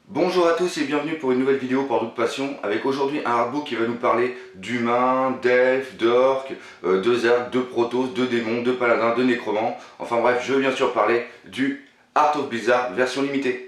Bonjour à tous et bienvenue pour une nouvelle vidéo pour Doute Passion avec aujourd'hui un artbook qui va nous parler d'humains, d'elfes, d'orques, de zergs, de protos, de démons, de paladins, de nécromants. Enfin bref, je veux bien sûr parler du Heart of Blizzard version limitée.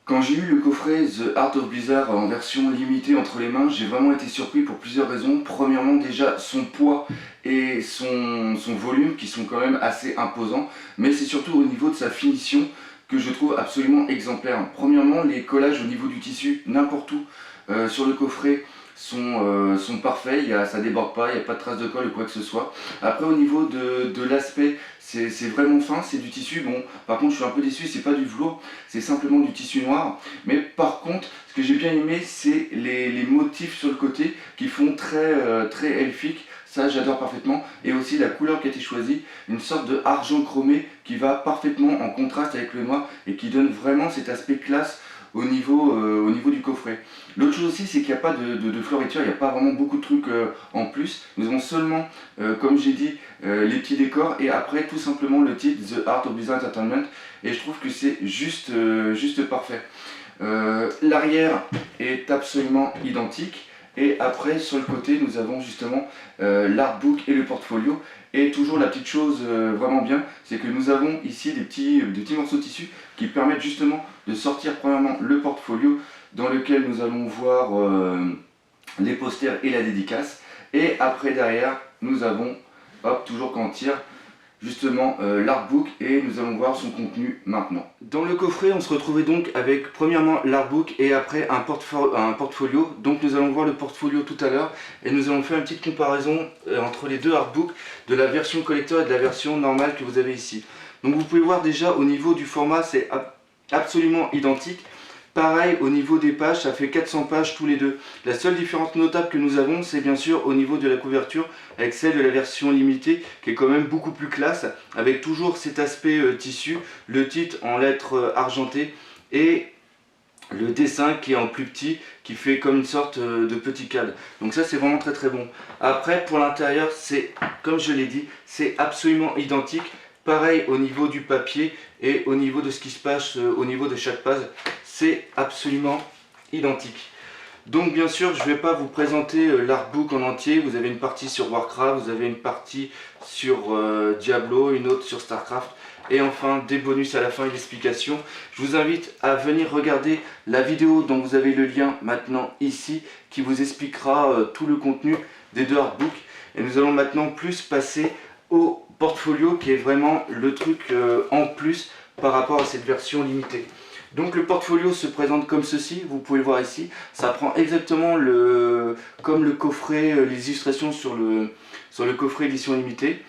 Quand j'ai eu le coffret The Heart of Blizzard en version limitée entre les mains, j'ai vraiment été surpris pour plusieurs raisons. Premièrement, déjà son poids et son volume qui sont quand même assez imposants, mais c'est surtout au niveau de sa finition que je trouve absolument exemplaire. Premièrement, les collages au niveau du tissu, n'importe où sur le coffret, sont parfaits, ça déborde pas, il n'y a pas de traces de colle ou quoi que ce soit. Après au niveau de l'aspect, c'est vraiment fin, c'est du tissu, bon par contre je suis un peu déçu, c'est pas du velours, c'est simplement du tissu noir. Mais par contre, ce que j'ai bien aimé, c'est les motifs sur le côté qui font très elfique. Ça j'adore parfaitement, et aussi la couleur qui a été choisie, une sorte de argent chromé qui va parfaitement en contraste avec le noir et qui donne vraiment cet aspect classe au niveau du coffret. L'autre chose aussi, c'est qu'il n'y a pas de fleuriture, il n'y a pas vraiment beaucoup de trucs en plus. Nous avons seulement, comme j'ai dit, les petits décors et après tout simplement le titre The Heart of Blizzard Entertainment, et je trouve que c'est juste parfait. L'arrière est absolument identique. Et après sur le côté nous avons justement l'artbook et le portfolio. Et toujours la petite chose vraiment bien, c'est que nous avons ici des petits morceaux de tissu qui permettent justement de sortir premièrement le portfolio dans lequel nous allons voir les posters et la dédicace. Et après derrière nous avons, hop, toujours quand on tire, justement l'artbook, et nous allons voir son contenu maintenant. Dans le coffret on se retrouvait donc avec premièrement l'artbook et après un portfolio. Donc nous allons voir le portfolio tout à l'heure et nous allons faire une petite comparaison entre les deux artbooks de la version collector et de la version normale que vous avez ici. Donc vous pouvez voir déjà au niveau du format c'est absolument identique. Pareil au niveau des pages, ça fait 400 pages tous les deux. La seule différence notable que nous avons, c'est bien sûr au niveau de la couverture, avec celle de la version limitée, qui est quand même beaucoup plus classe, avec toujours cet aspect tissu, le titre en lettres argentées, et le dessin qui est en plus petit, qui fait comme une sorte de petit cadre. Donc ça c'est vraiment très bon. Après pour l'intérieur, c'est comme je l'ai dit, c'est absolument identique. Pareil au niveau du papier et au niveau de ce qui se passe au niveau de chaque page, c'est absolument identique. Donc bien sûr je ne vais pas vous présenter l'artbook en entier. Vous avez une partie sur Warcraft, vous avez une partie sur Diablo, une autre sur Starcraft, et enfin des bonus à la fin et l'explication. Je vous invite à venir regarder la vidéo dont vous avez le lien maintenant ici, qui vous expliquera tout le contenu des deux artbooks. Et nous allons maintenant plus passer au portfolio qui est vraiment le truc en plus par rapport à cette version limitée. Donc le portfolio se présente comme ceci, vous pouvez le voir ici, ça prend exactement comme le coffret, les illustrations sur le coffret édition limitée.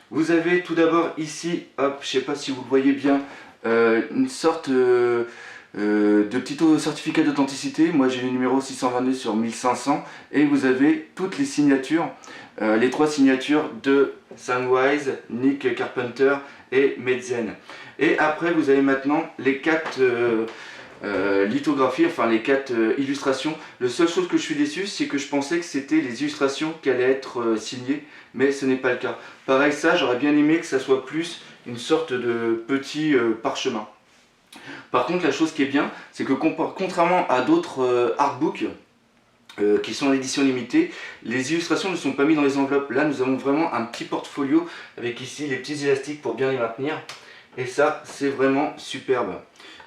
Vous avez tout d'abord ici, hop, je ne sais pas si vous le voyez bien, une sorte de petit certificat d'authenticité. Moi j'ai le numéro 622 sur 1500, et vous avez toutes les signatures, les trois signatures de Samwise, Nick Carpenter et Medzen. Et après vous avez maintenant les 4 lithographies, enfin les 4 illustrations. La seule chose que je suis déçu, c'est que je pensais que c'était les illustrations qui allaient être signées, mais ce n'est pas le cas. Pareil, ça j'aurais bien aimé que ça soit plus une sorte de petit parchemin. Par contre la chose qui est bien, c'est que contrairement à d'autres artbooks qui sont en édition limitée, les illustrations ne sont pas mises dans les enveloppes. Là nous avons vraiment un petit portfolio avec ici les petits élastiques pour bien les maintenir, et ça c'est vraiment superbe.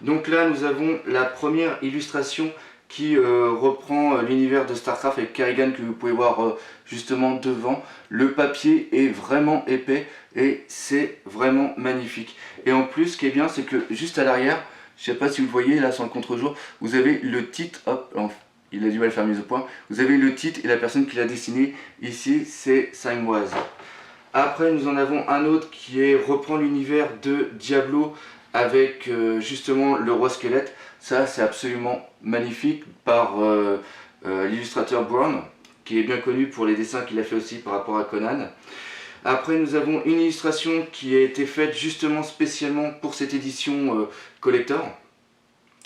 Donc là nous avons la première illustration qui reprend l'univers de Starcraft avec Kerrigan, que vous pouvez voir justement devant. Le papier est vraiment épais et c'est vraiment magnifique. Et en plus ce qui est bien, c'est que juste à l'arrière, je ne sais pas si vous le voyez là sur le contre-jour, vous avez le titre, hop, il a du mal à faire mise au point, vous avez le titre et la personne qui l'a dessiné, ici c'est Samwise. Après nous en avons un autre qui reprend l'univers de Diablo avec justement le roi squelette. Ça c'est absolument magnifique, par l'illustrateur Brown, qui est bien connu pour les dessins qu'il a fait aussi par rapport à Conan. Après nous avons une illustration qui a été faite justement spécialement pour cette édition collector.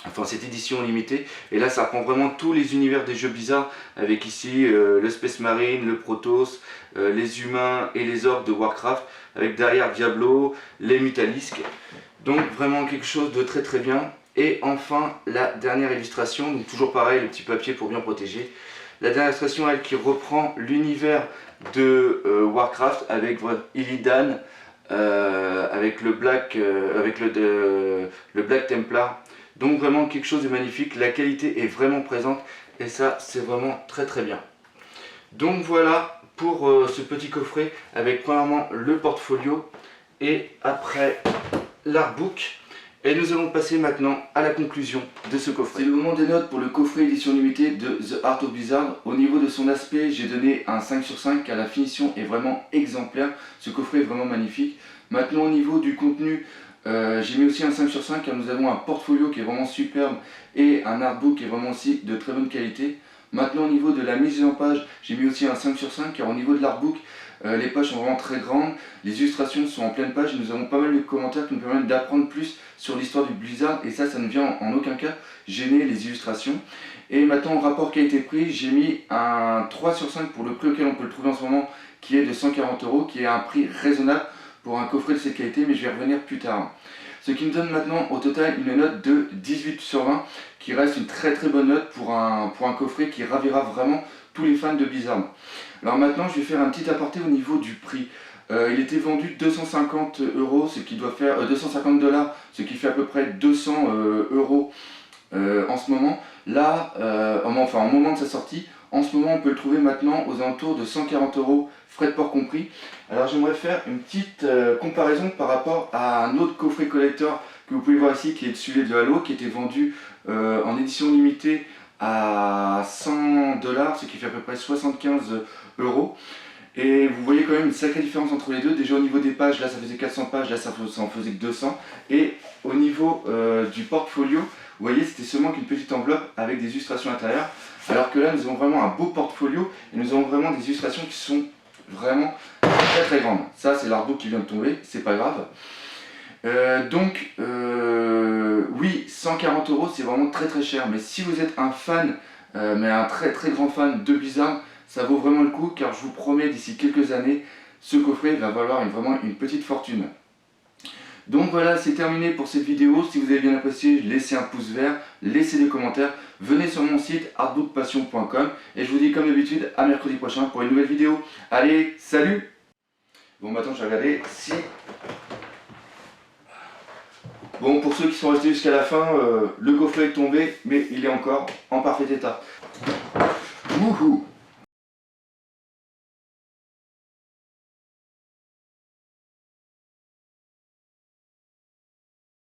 Enfin cette édition limitée, et là ça reprend vraiment tous les univers des jeux bizarres, avec ici le Space Marine, le Protoss, les humains et les orques de Warcraft, avec derrière Diablo, les Mutalisques, donc vraiment quelque chose de très très bien. Et enfin la dernière illustration, donc toujours pareil, le petit papier pour bien protéger. La dernière illustration, elle, qui reprend l'univers de Warcraft avec Illidan, avec le Black, le Black Templar. Donc vraiment quelque chose de magnifique, la qualité est vraiment présente et ça c'est vraiment très très bien. Donc voilà pour ce petit coffret avec premièrement le portfolio et après l'artbook. Et nous allons passer maintenant à la conclusion de ce coffret. C'est le moment des notes pour le coffret édition limitée de The Art of Blizzard. Au niveau de son aspect, j'ai donné un 5 sur 5 car la finition est vraiment exemplaire. Ce coffret est vraiment magnifique. Maintenant au niveau du contenu, j'ai mis aussi un 5 sur 5 car nous avons un portfolio qui est vraiment superbe et un artbook qui est vraiment aussi de très bonne qualité. Maintenant au niveau de la mise en page, j'ai mis aussi un 5 sur 5 car au niveau de l'artbook, les pages sont vraiment très grandes, les illustrations sont en pleine page et nous avons pas mal de commentaires qui nous permettent d'apprendre plus sur l'histoire du Blizzard et ça ne vient en aucun cas gêner les illustrations. Et maintenant au rapport qualité-prix, j'ai mis un 3 sur 5 pour le prix auquel on peut le trouver en ce moment qui est de 140 €, qui est un prix raisonnable pour un coffret de cette qualité, mais je vais revenir plus tard. Ce qui me donne maintenant au total une note de 18 sur 20, qui reste une très très bonne note pour un coffret qui ravira vraiment tous les fans de Blizzard. Alors maintenant je vais faire un petit aparté au niveau du prix. Il était vendu 250 €, ce qui doit faire 250 $, ce qui fait à peu près 200 € en ce moment. Là, enfin au moment de sa sortie, en ce moment on peut le trouver maintenant aux alentours de 140 €, frais de port compris. Alors j'aimerais faire une petite comparaison par rapport à un autre coffret collector que vous pouvez voir ici, qui est celui de Halo, qui était vendu en édition limitée à 100 $, ce qui fait à peu près 75 €. Et vous voyez quand même une sacrée différence entre les deux. Déjà au niveau des pages, là ça faisait 400 pages, là ça en faisait que 200. Et au niveau du portfolio, vous voyez c'était seulement qu'une petite enveloppe avec des illustrations intérieures. Alors que là nous avons vraiment un beau portfolio et nous avons vraiment des illustrations qui sont vraiment très très grandes. Ça c'est l'artbook qui vient de tomber, c'est pas grave. Oui, 140 € c'est vraiment très très cher. Mais si vous êtes un fan, mais un très très grand fan de Blizzard, ça vaut vraiment le coup car je vous promets d'ici quelques années, ce coffret va valoir vraiment une petite fortune. Donc voilà, c'est terminé pour cette vidéo. Si vous avez bien apprécié, laissez un pouce vert, laissez des commentaires, venez sur mon site artbookpassion.com et je vous dis comme d'habitude à mercredi prochain pour une nouvelle vidéo. Allez, salut! Bon, maintenant je vais regarder si... Bon, pour ceux qui sont restés jusqu'à la fin, le coffret est tombé, mais il est encore en parfait état. Wouhou!